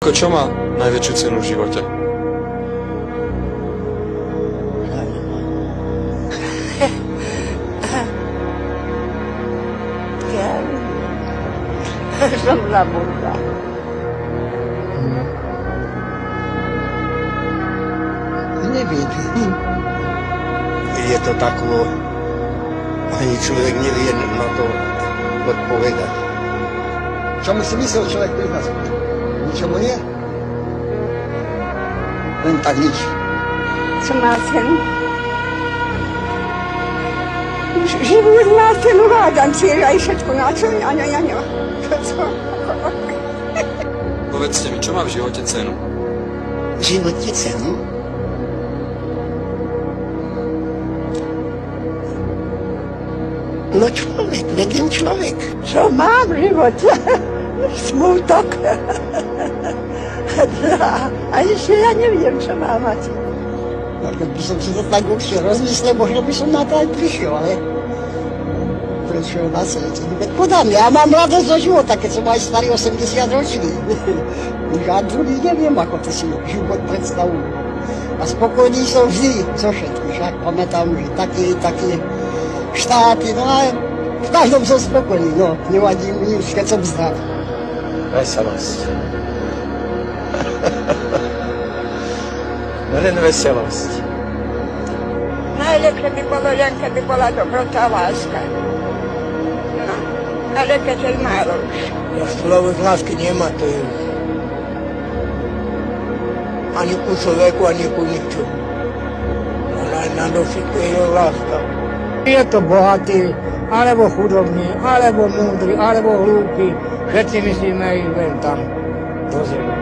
Čo má najväčšiu cenu v živote? Som zabudla. Neviem. Je to takvo, ani človek nevie na to odpovedať. Čo mu si myslel človek pri nás? Ničomu nie? Len tak nič. Co má cenu? Život má cenu, hádam si, aj všetko na čo, ja neviem. Povedzte mi, čo má v živote cenu? V živote cenu? No človek, jeden človek. Čo má v živote? Smutok. A ešte ja neviem, čo má mať. No, keby som si to tak určite rozmyslel, možno by som na to aj prišiel, ale prečo na svete? Podám, ja mám radosť zo života, keď som aj starý 80 ročný. Ja druhý neviem, ako to si život predstavujú. A spokojný som vždy zo všetkých. Však pamätám, že také štáty, no a v každom som spokojný, no, nevadí mi nič, keď som zdravý. Veselosť. Len veselosť. Najlepšie by bolo len, keby bola dobrota a láska. No, ale keď je málo už. Ja človek lásky nemá, to je ani ku človeku, ani ku ničomu. Na všetko je láska. Je to bohatý, alebo chudobný, alebo múdry, alebo hlúpy. Všetci myslíme ísť len tam, do zeme.